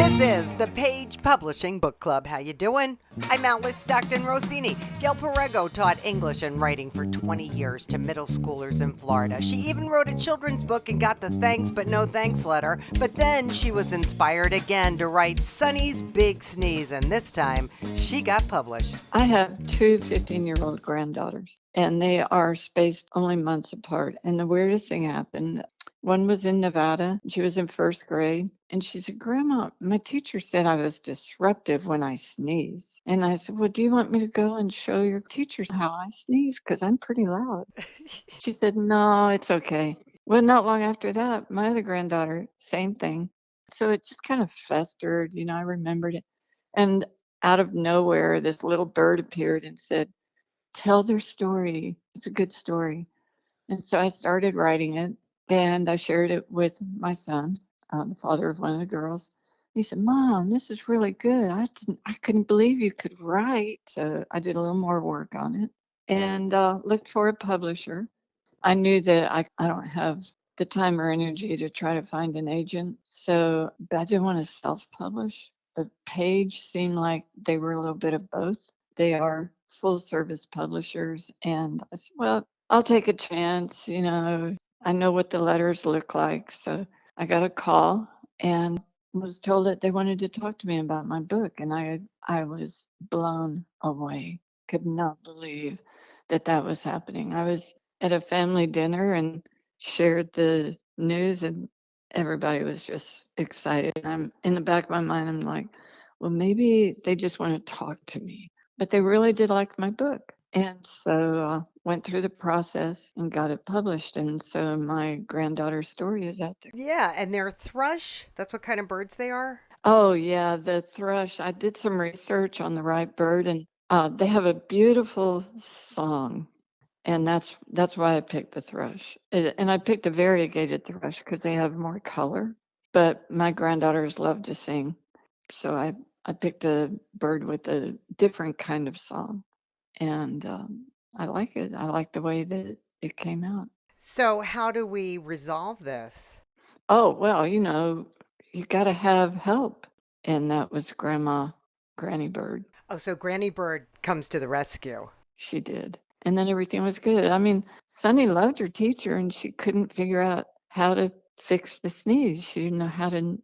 This is the Page Publishing Book Club. How you doing? I'm Alice Stockton Rossini. Gail Perego taught English and writing for 20 years to middle schoolers in Florida. She even wrote a children's book and got the thanks but no thanks letter. But then she was inspired again to write Sunny's Big Sneeze, and this time she got published. I have two 15-year-old granddaughters, and they are spaced only months apart. And the weirdest thing happened. One was in Nevada. She was in first grade. And she said, Grandma, my teacher said I was disruptive when I sneeze. And I said, well, do you want me to go and show your teachers how I sneeze? Because I'm pretty loud. She said, no, it's okay. Well, not long after that, my other granddaughter, same thing. So it just kind of festered. I remembered it. And out of nowhere, this little bird appeared and said, tell their story. It's a good story. And so I started writing it, and I shared it with my son, the father of one of the girls. He said, Mom, this is really good. I couldn't believe you could write. So I did a little more work on it and looked for a publisher. I knew that I don't have the time or energy to try to find an agent. So I didn't want to self-publish. The Page seemed like they were a little bit of both. They are full service publishers. And I said, well, I'll take a chance. I know what the letters look like. So I got a call and was told that they wanted to talk to me about my book. And I was blown away. Could not believe that was happening. I was at a family dinner and shared the news, and everybody was just excited. I'm in the back of my mind, I'm like, well, maybe they just want to talk to me. But they really did like my book. And so went through the process and got it published. And so my granddaughter's story is out there. Yeah, and they're thrush. That's what kind of birds they are? Oh, yeah, the thrush. I did some research on the right bird, and they have a beautiful song. And that's why I picked the thrush. And I picked a variegated thrush because they have more color. But my granddaughters love to sing. So I picked a bird with a different kind of song. And I like it. I like the way that it came out. So, how do we resolve this? Oh, well, you got to have help. And that was Granny Bird. Oh, so Granny Bird comes to the rescue. She did. And then everything was good. I mean, Sunny loved her teacher and she couldn't figure out how to fix the sneeze. She didn't know how to,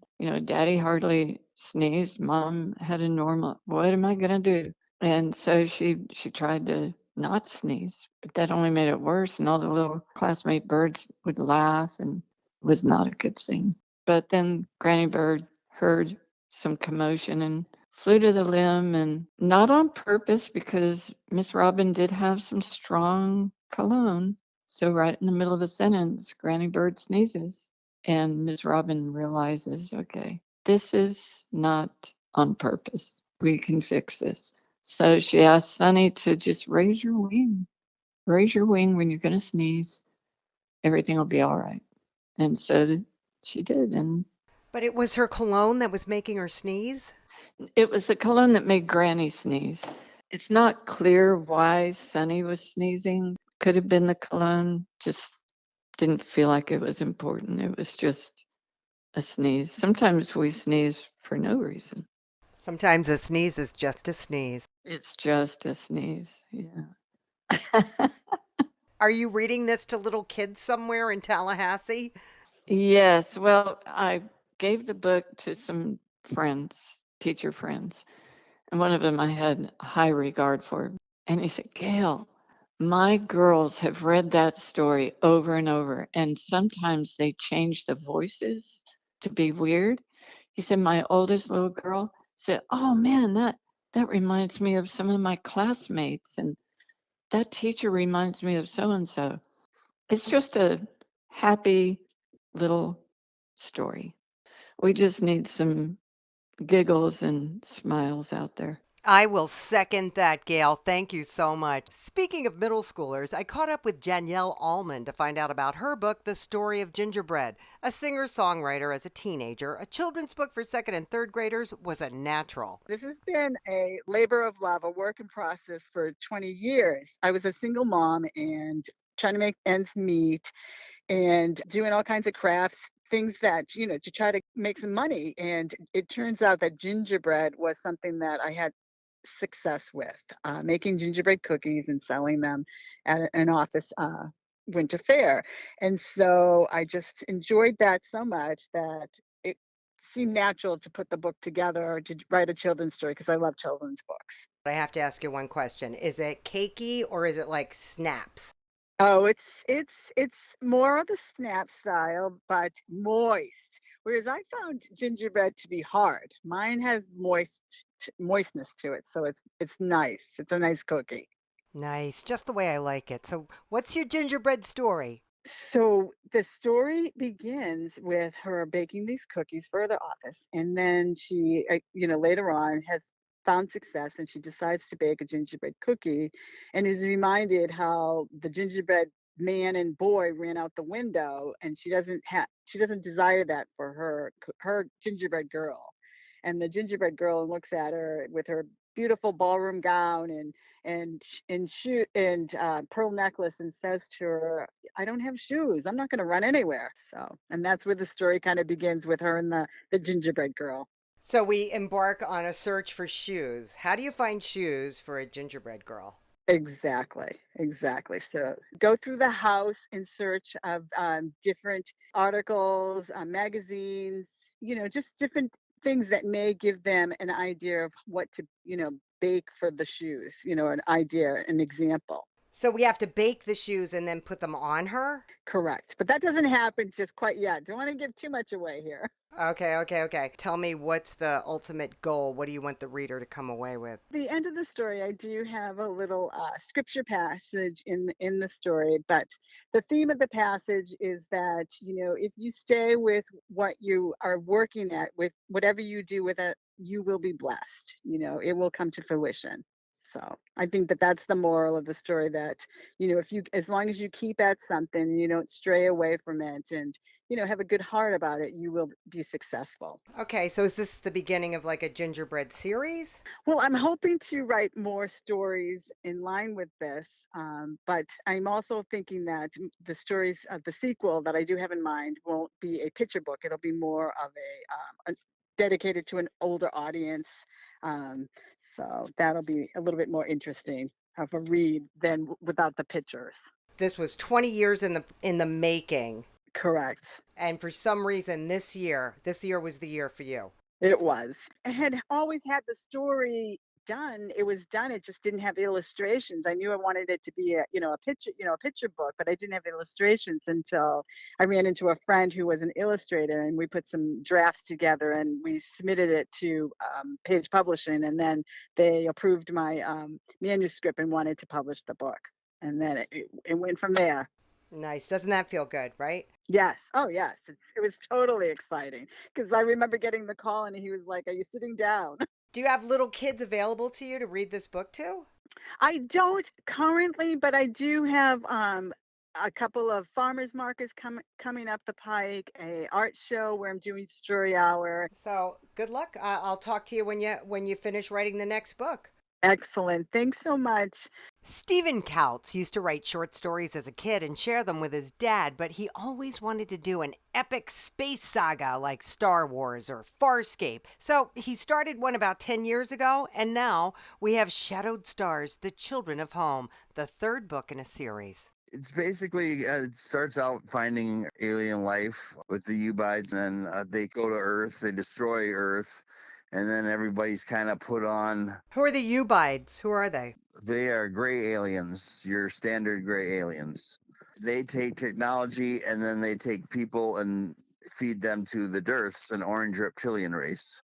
Daddy hardly sneezed. Mom had a normal, what am I going to do? And so she tried to not sneeze, but that only made it worse. And all the little classmate birds would laugh and it was not a good thing. But then Granny Bird heard some commotion and flew to the limb, and not on purpose because Miss Robin did have some strong cologne. So right in the middle of the sentence, Granny Bird sneezes, and Miss Robin realizes, okay, this is not on purpose. We can fix this. So she asked Sunny to just raise your wing. Raise your wing when you're going to sneeze. Everything will be all right. And so she did. And But it was her cologne that was making her sneeze? it was the cologne that made Granny sneeze. It's not clear why Sunny was sneezing. Could have been the cologne, just didn't feel like it was important. It was just a sneeze. Sometimes we sneeze for no reason. Sometimes a sneeze is just a sneeze. It's just a sneeze. Yeah. Are you reading this to little kids somewhere in Tallahassee? Yes. Well, I gave the book to some friends, teacher friends, and one of them I had high regard for. And he said, Gail, my girls have read that story over and over, and sometimes they change the voices to be weird. He said, my oldest little girl said, oh man, that reminds me of some of my classmates, and that teacher reminds me of so and so. It's just a happy little story. We just need some giggles and smiles out there. I will second that, Gail. Thank you so much. Speaking of middle schoolers, I caught up with Danielle Allman to find out about her book, The Story of Gingerbread. A singer-songwriter as a teenager, a children's book for second and third graders was a natural. This has been a labor of love, a work in process for 20 years. I was a single mom and trying to make ends meet and doing all kinds of crafts, things that, to try to make some money. And it turns out that gingerbread was something that I had success with, making gingerbread cookies and selling them at an office winter fair. And so I just enjoyed that so much that it seemed natural to put the book together, to write a children's story, because I love children's books. I have to ask you one question. Is it cakey or is it like snaps? Oh, it's more of the snap style, but moist. Whereas I found gingerbread to be hard. Mine has moistness to it, so it's nice. It's a nice cookie. Nice, just the way I like it. So, what's your gingerbread story? So the story begins with her baking these cookies for the office, and then she, later on has found success, and she decides to bake a gingerbread cookie, and is reminded how the gingerbread man and boy ran out the window, and she doesn't desire that for her gingerbread girl, and the gingerbread girl looks at her with her beautiful ballroom gown and shoe and pearl necklace and says to her, I don't have shoes. I'm not going to run anywhere. So, and that's where the story kind of begins with her and the gingerbread girl. So, we embark on a search for shoes. How do you find shoes for a gingerbread girl? Exactly, exactly. So go through the house in search of different articles, magazines, just different things that may give them an idea of what to, bake for the shoes, an idea, an example. So, we have to bake the shoes and then put them on her? Correct. But that doesn't happen just quite yet. Don't want to give too much away here. Okay, okay, okay. Tell me what's the ultimate goal? What do you want the reader to come away with? The end of the story, I do have a little scripture passage in the story, but the theme of the passage is that, if you stay with what you are working at, with whatever you do with it, you will be blessed. It will come to fruition. So I think that that's the moral of the story, that, if you, as long as you keep at something, you don't stray away from it, and, have a good heart about it, you will be successful. Okay, so is this the beginning of like a gingerbread series? Well, I'm hoping to write more stories in line with this, but I'm also thinking that the stories of the sequel that I do have in mind won't be a picture book. It'll be more of dedicated to an older audience. Um, so that'll be a little bit more interesting of a read than without the pictures. This was 20 years in the making, Correct. and for some reason this year was the year for you. It was. I had always had the story done. It was done. It just didn't have illustrations. I knew I wanted it to be a picture book, but I didn't have illustrations until I ran into a friend who was an illustrator, and we put some drafts together and we submitted it to Page Publishing, and then they approved my manuscript and wanted to publish the book. And then it went from there. Nice. Doesn't that feel good, right? Yes. Oh, yes. It was totally exciting because I remember getting the call and he was like, "Are you sitting down?" Do you have little kids available to you to read this book to? I don't currently, but I do have a couple of farmers markets coming up the pike, a art show where I'm doing story hour. So, good luck. I'll talk to you when you finish writing the next book. Excellent. Thanks so much. Stephen Kautz used to write short stories as a kid and share them with his dad, but he always wanted to do an epic space saga like Star Wars or Farscape. So he started one about 10 years ago, and now we have Shadowed Stars, The Children of Home, the third book in a series. It's basically, it starts out finding alien life with the Ubides, and they go to Earth, they destroy Earth, and then everybody's kind of put on. Who are the Ubides? Who are they? They are gray aliens, your standard gray aliens. They take technology and then they take people and feed them to the Dearths, an orange reptilian race.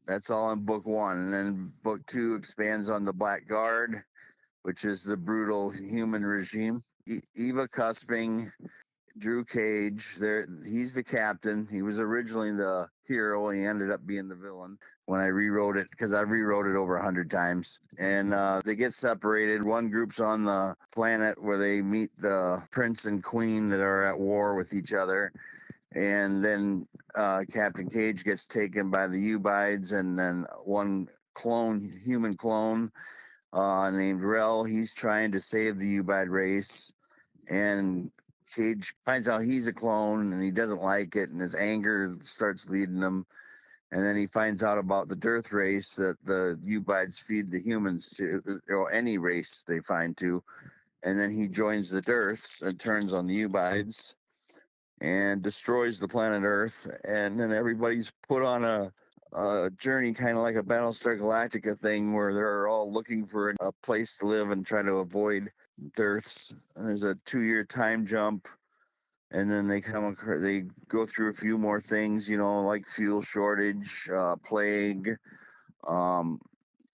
That's all in book one. And then book two expands on the Black Guard, which is the brutal human regime. Eva Cusping, Drew Cage, he's the captain. He was originally the hero. He ended up being the villain when I rewrote it, because I rewrote it over 100 times. And they get separated. One group's on the planet where they meet the prince and queen that are at war with each other. And then Captain Cage gets taken by the Ubides, and then one human clone named Rel, he's trying to save the Ubide race. And Cage finds out he's a clone and he doesn't like it, and his anger starts leading him. And then he finds out about the Dearth race that the Ubides feed the humans to, or any race they find to. And then he joins the Dearths and turns on the Ubides and destroys the planet Earth. And then everybody's put on a journey, kind of like a Battlestar Galactica thing, where they're all looking for a place to live and try to avoid Dearths. And there's a 2-year time jump, and then they go through a few more things, like fuel shortage, plague, um,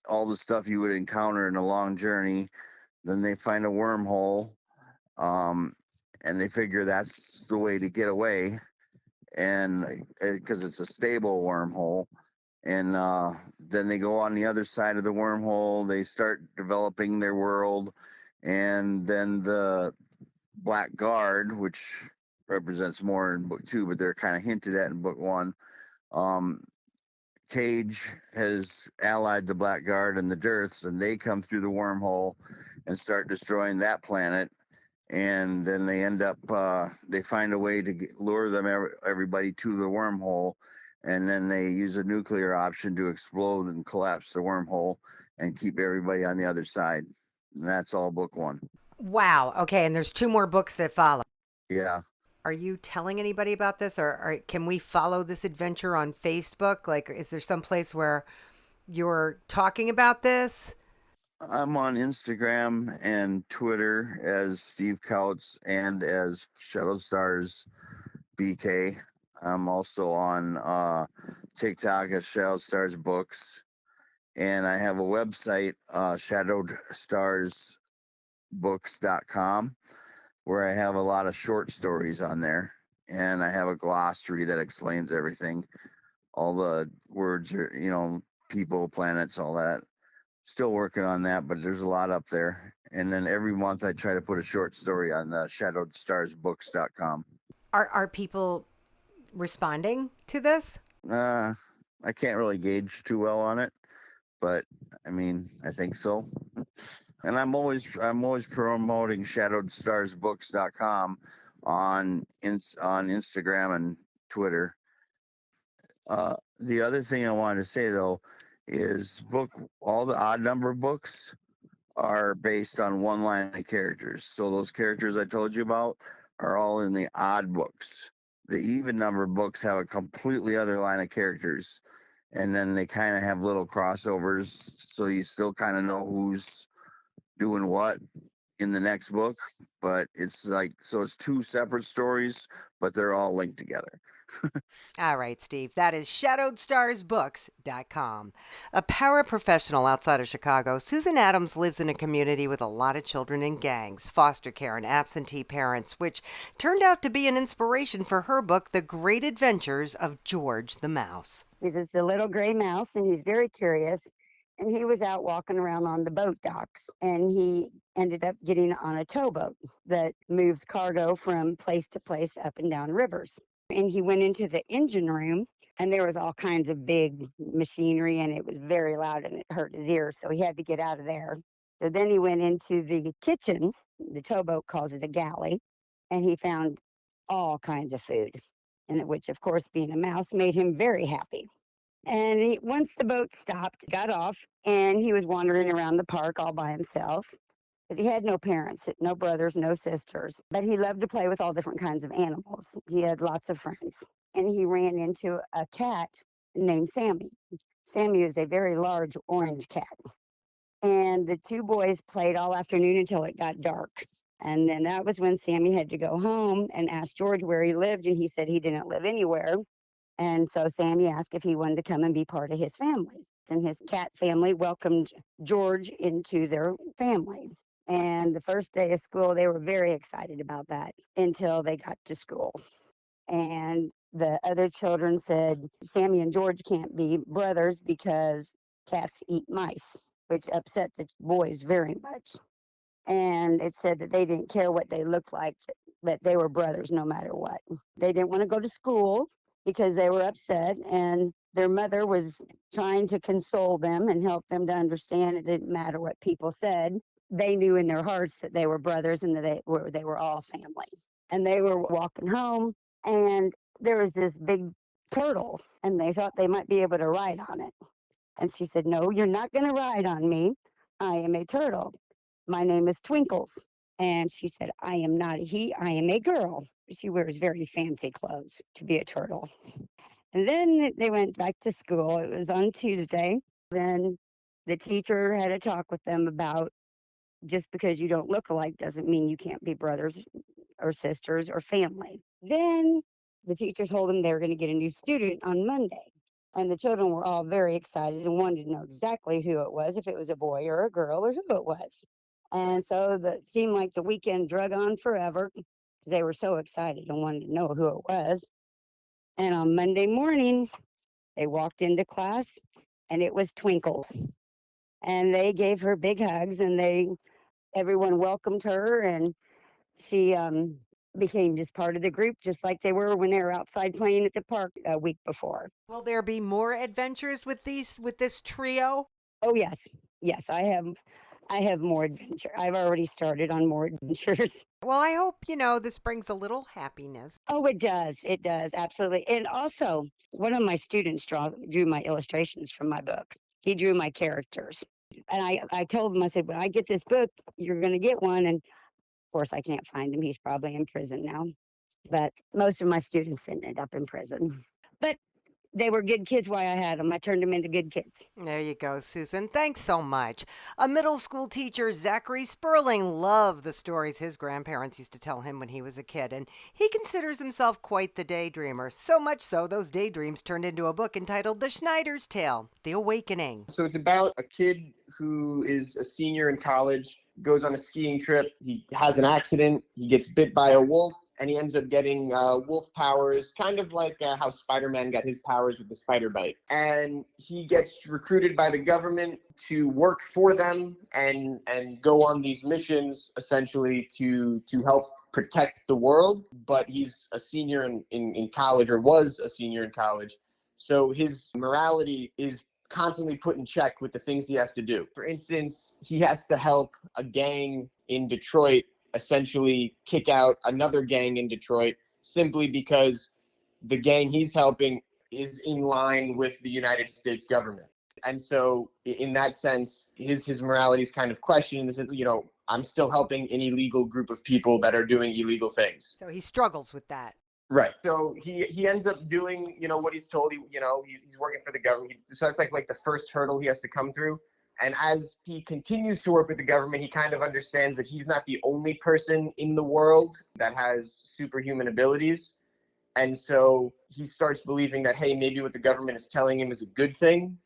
all the stuff you would encounter in a long journey. Then they find a wormhole, um, and they figure that's the way to get away, and because it's a stable wormhole. And then they go on the other side of the wormhole. They start developing their world, and then the Black Guard, which represents more in book 2, but they're kind of hinted at in book 1. Cage has allied the Black Guard and the Dearths, and they come through the wormhole and start destroying that planet. And then they end up, they find a way to lure them, everybody to the wormhole. And then they use a nuclear option to explode and collapse the wormhole and keep everybody on the other side. And that's all book 1. Wow. Okay. And there's 2 more books that follow. Yeah. Are you telling anybody about this, or can we follow this adventure on Facebook? Like, is there some place where you're talking about this? I'm on Instagram and Twitter as Steve Couts and as Shadow Stars BK. I'm also on TikTok as Shadow Stars Books. And I have a website, shadowedstarsbooks.com, where I have a lot of short stories on there. And I have a glossary that explains everything, all the words, people, planets, all that. Still working on that, but there's a lot up there. And then every month I try to put a short story on the shadowedstarsbooks.com. Are people responding to this? I can't really gauge too well on it, but I mean, I think so. And I'm always promoting shadowedstarsbooks.com on Instagram and Twitter. The other thing I wanted to say though is all the odd number books are based on one line of characters. So those characters I told you about are all in the odd books. The even number books have a completely other line of characters. And then they kind of have little crossovers. So you still kind of know who's doing what in the next book. But it's it's 2 separate stories, but they're all linked together. All right, Steve. That is shadowedstarsbooks.com. A paraprofessional outside of Chicago, Susan Adams lives in a community with a lot of children in gangs, foster care, and absentee parents, which turned out to be an inspiration for her book, The Great Adventures of George the Mouse. He's just a little gray mouse, and he's very curious. And he was out walking around on the boat docks, and he ended up getting on a towboat that moves cargo from place to place up and down rivers. And he went into the engine room, and there was all kinds of big machinery, and it was very loud, and it hurt his ears, so he had to get out of there. So then he went into the kitchen, the towboat calls it a galley, and he found all kinds of food, and which, of course, being a mouse, made him very happy. And once the boat stopped, got off, and he was wandering around the park all by himself. But he had no parents, no brothers, no sisters. But he loved to play with all different kinds of animals. He had lots of friends. And he ran into a cat named Sammy. Sammy was a very large orange cat. And the 2 boys played all afternoon until it got dark. And then that was when Sammy had to go home and ask George where he lived. And he said he didn't live anywhere. And so Sammy asked if he wanted to come and be part of his family. And his cat family welcomed George into their family. And the first day of school, they were very excited about that until they got to school. And the other children said, Sammy and George can't be brothers because cats eat mice, which upset the boys very much. And it said that they didn't care what they looked like, but they were brothers no matter what. They didn't want to go to school because they were upset, and their mother was trying to console them and help them to understand it didn't matter what people said. They knew in their hearts that they were brothers and that they were all family. and they were walking home, and there was this big turtle, and they thought they might be able to ride on it. And she said, "No, you're not going to ride on me. I am a turtle. My name is Twinkles." And she said, "I am not a he, I am a girl." She wears very fancy clothes to be a turtle. And then they went back to school. It was on Tuesday. Then the teacher had a talk with them about just because you don't look alike doesn't mean you can't be brothers or sisters or family. Then the teacher told them they were going to get a new student on Monday. And the children were all very excited and wanted to know exactly who it was, if it was a boy or a girl or who it was. And so it seemed like the weekend drug on forever. They were so excited and wanted to know who it was. And on Monday morning, they walked into class and it was Twinkles. And they gave her big hugs and everyone welcomed her, and she became just part of the group, just like they were when they were outside playing at the park a week before. Will there be more adventures with this trio? Oh yes, yes, I have more adventure. I've already started on more adventures. Well, I hope, this brings a little happiness. Oh, it does, absolutely. And also, one of my students drew my illustrations from my book. He drew my characters. And I told him, I said, when I get this book, you're going to get one. And of course, I can't find him. He's probably in prison now. But most of my students ended up in prison. But they were good kids while I had them. I turned them into good kids. There you go, Susan. Thanks so much. A middle school teacher, Zachary Sperling, loved the stories his grandparents used to tell him when he was a kid, and he considers himself quite the daydreamer. So much so, those daydreams turned into a book entitled The Schneider's Tale, The Awakening. So it's about a kid who is a senior in college, goes on a skiing trip. He has an accident. He gets bit by a wolf, and he ends up getting wolf powers, kind of like how Spider-Man got his powers with the spider bite. And he gets recruited by the government to work for them and go on these missions, essentially to help protect the world. But he's a senior in college, or was a senior in college. So his morality is constantly put in check with the things he has to do. For instance, he has to help a gang in Detroit essentially kick out another gang in Detroit simply because the gang he's helping is in line with the United States government. And so in that sense, his morality is kind of questioned. This is, I'm still helping an illegal group of people that are doing illegal things. So he struggles with that. Right. So he ends up doing, what he's told. He's working for the government. So that's like the first hurdle he has to come through. And as he continues to work with the government, he kind of understands that he's not the only person in the world that has superhuman abilities. And so he starts believing that, hey, maybe what the government is telling him is a good thing,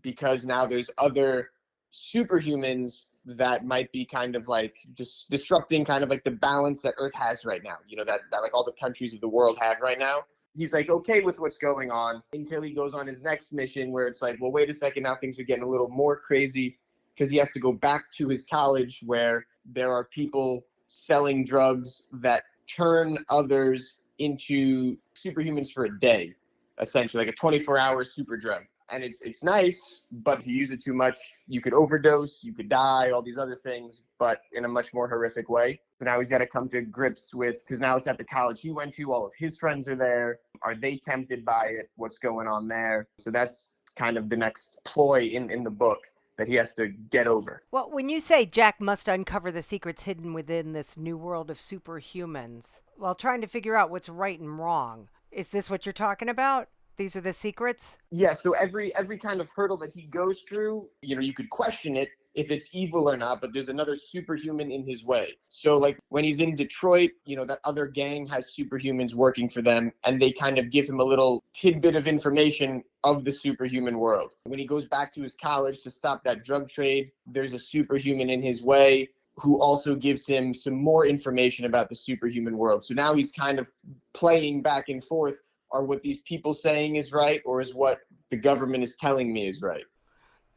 because now there's other superhumans that might be kind of like just disrupting kind of like the balance that Earth has right now, that like all the countries of the world have right now. He's like okay with what's going on until he goes on his next mission, where it's like, well, wait a second, now things are getting a little more crazy, because he has to go back to his college where there are people selling drugs that turn others into superhumans for a day, essentially like a 24-hour super drug. And it's nice, but if you use it too much, you could overdose, you could die, all these other things, but in a much more horrific way. So now he's got to come to grips with, because now it's at the college he went to, all of his friends are there. Are they tempted by it? What's going on there? So that's kind of the next ploy in the book that he has to get over. Well, when you say Jack must uncover the secrets hidden within this new world of superhumans while trying to figure out what's right and wrong, is this what you're talking about? These are the secrets? Yeah, so every kind of hurdle that he goes through, you could question it if it's evil or not, but there's another superhuman in his way. So like when he's in Detroit, that other gang has superhumans working for them, and they kind of give him a little tidbit of information of the superhuman world. When he goes back to his college to stop that drug trade, there's a superhuman in his way who also gives him some more information about the superhuman world. So now he's kind of playing back and forth. Are what these people saying is right, or is what the government is telling me is right?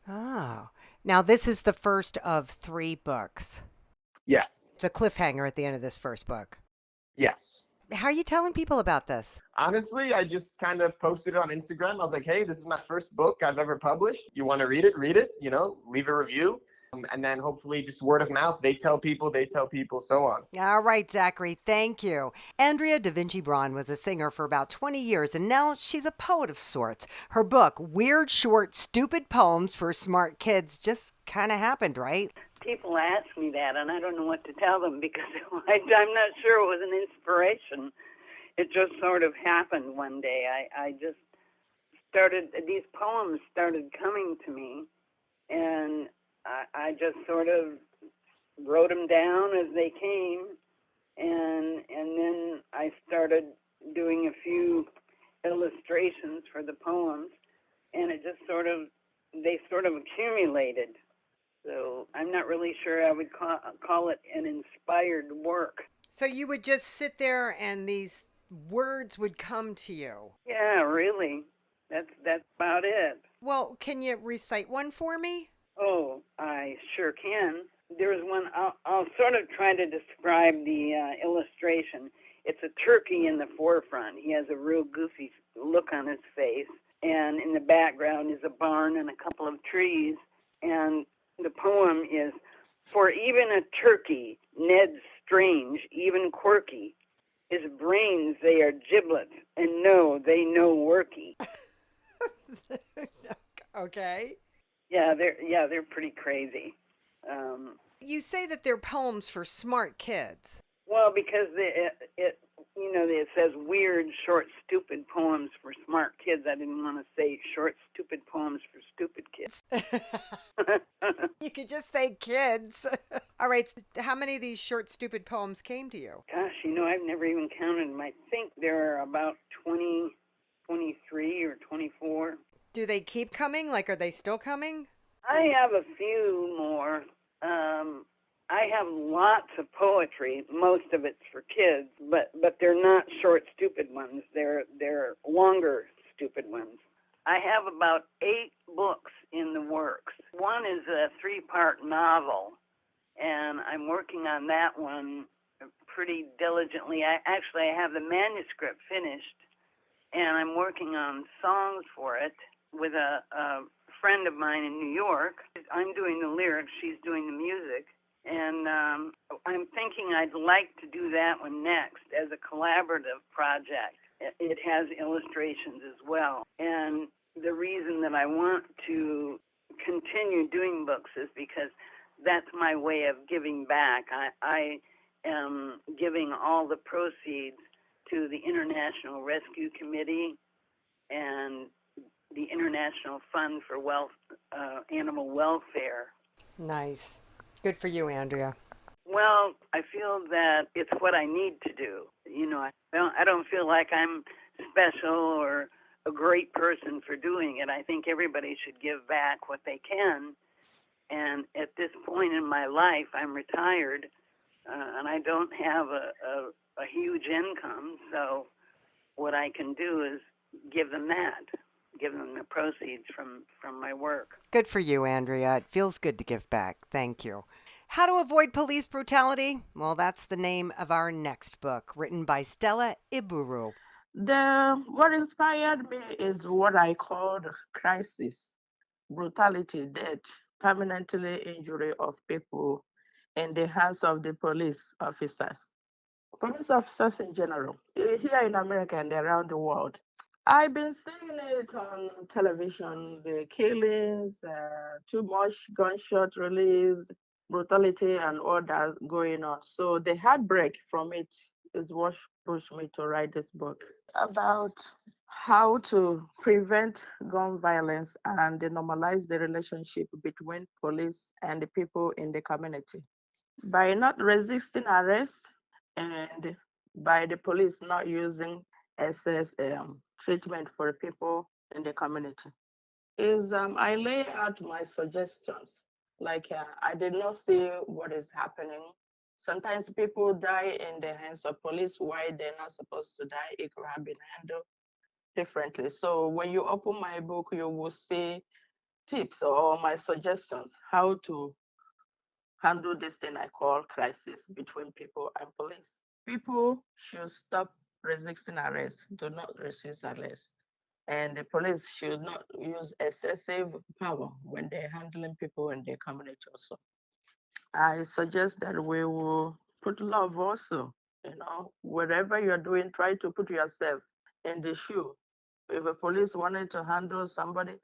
Oh, now this is the first of 3 books. Yeah. It's a cliffhanger at the end of this first book. Yes. How are you telling people about this? Honestly, I just kind of posted it on Instagram. I was like, hey, this is my first book I've ever published. You want to read it? Read it, leave a review. And then hopefully just word of mouth, they tell people, so on. All right, Zachary, thank you. Andrea Da Vinci Braun was a singer for about 20 years, and now she's a poet of sorts. Her book, Weird, Short, Stupid Poems for Smart Kids, just kind of happened, right? People ask me that, and I don't know what to tell them because I'm not sure it was an inspiration. It just sort of happened one day. I just these poems started coming to me, and I just sort of wrote them down as they came, and then I started doing a few illustrations for the poems, and it just they sort of accumulated. So I'm not really sure I would call it an inspired work. So you would just sit there and these words would come to you. Yeah, really. That's about it. Well, can you recite one for me? Oh, I sure can. There's one. I'll sort of try to describe the illustration. It's a turkey in the forefront. He has a real goofy look on his face, and in the background is a barn and a couple of trees. And the poem is, "For even a turkey, Ned's strange, even quirky. His brains they are giblets, and no, they no worky." Okay. Yeah, they're pretty crazy. You say that they're poems for smart kids. Well, because it says weird, short, stupid poems for smart kids. I didn't want to say short, stupid poems for stupid kids. You could just say kids. All right. So how many of these short, stupid poems came to you? Gosh, I've never even counted them. I think there are about 20, 23 or 24. Do they keep coming? Like, are they still coming? I have a few more. I have lots of poetry. Most of it's for kids, but they're not short, stupid ones. They're longer, stupid ones. I have about 8 books in the works. One is a 3-part novel, and I'm working on that one pretty diligently. I have the manuscript finished, and I'm working on songs for it with a friend of mine in New York. I'm doing the lyrics, she's doing the music, and I'm thinking I'd like to do that one next as a collaborative project. It has illustrations as well, and the reason that I want to continue doing books is because that's my way of giving back. I am giving all the proceeds to the International Rescue Committee and the International Fund for Animal Welfare. Nice. Good for you, Andrea. Well, I feel that it's what I need to do. I don't feel like I'm special or a great person for doing it. I think everybody should give back what they can. And at this point in my life, I'm retired, and I don't have a huge income. So what I can do is give them the proceeds from my work. Good for you, Andrea. It feels good to give back. Thank you. How to Avoid Police Brutality? Well, that's the name of our next book, written by Stella Iburu. What inspired me is what I called crisis, brutality, death, permanently injury of people in the hands of the police officers in general, here in America and around the world. I've been seeing it on television, the killings, too much gunshot release, brutality, and all that going on. So the heartbreak from it is what pushed me to write this book about how to prevent gun violence and normalize the relationship between police and the people in the community by not resisting arrest and by the police not using excess treatment for people in the community. I lay out my suggestions. Like I did not see what is happening. Sometimes people die in the hands of police why they're not supposed to die. It could have been handled differently. So when you open my book, you will see tips or my suggestions how to handle this thing I call crisis between people and police. People should stop resisting arrest. Do not resist arrest. and the police should not use excessive power when they're handling people in their community also. I suggest that we will put love also, wherever you're doing, try to put yourself in the shoe. If a police wanted to handle somebody,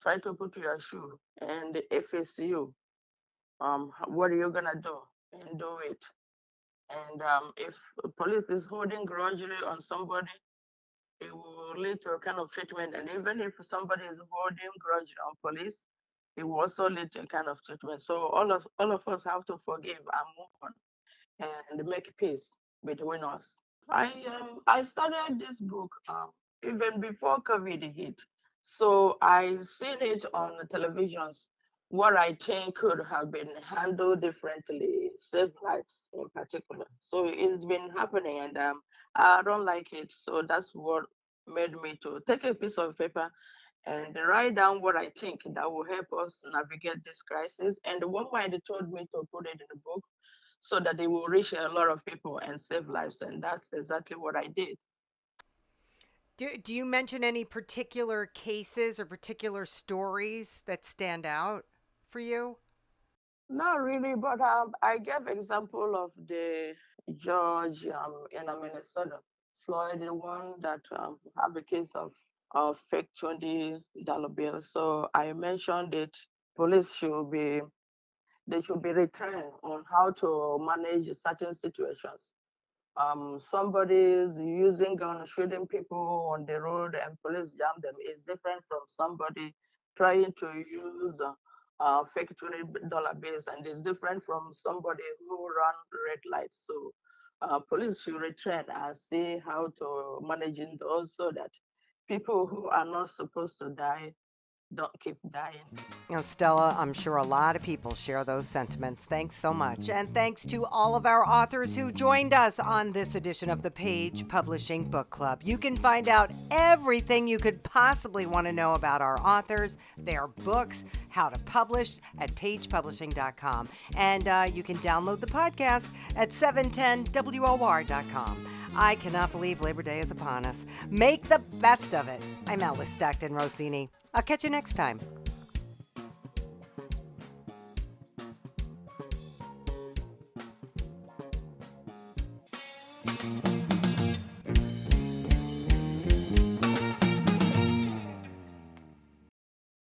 try to put your shoe. And if it's you, what are you gonna do? And do it. And if police is holding grudgingly on somebody, it will lead to a kind of treatment. And even if somebody is holding grudge on police, it will also lead to a kind of treatment. So all of us have to forgive and move on and make peace between us. I started this book even before COVID hit, so I seen it on the televisions. What I think could have been handled differently, save lives in particular. So it's been happening, and I don't like it. So that's what made me to take a piece of paper and write down what I think that will help us navigate this crisis. And one mind told me to put it in the book so that it will reach a lot of people and save lives. And that's exactly what I did. Do you mention any particular cases or particular stories that stand out for you? Not really, but I gave example of the judge in Minnesota, Floyd, the one that have a case of fake $20 bill. So I mentioned it. Police should be they should be retrained on how to manage certain situations. Somebody is using gun shooting people on the road and police jam them is different from somebody trying to use fake $20 bills, and is different from somebody who run red lights. So police should retrain and see how to manage it so that people who are not supposed to die don't keep dying. Stella, I'm sure a lot of people share those sentiments. Thanks so much. And thanks to all of our authors who joined us on this edition of the Page Publishing Book Club. You can find out everything you could possibly want to know about our authors, their books, how to publish at pagepublishing.com. And you can download the podcast at 710WOR.com. I cannot believe Labor Day is upon us. Make the best of it. I'm Alice Stockton Rossini. I'll catch you next time.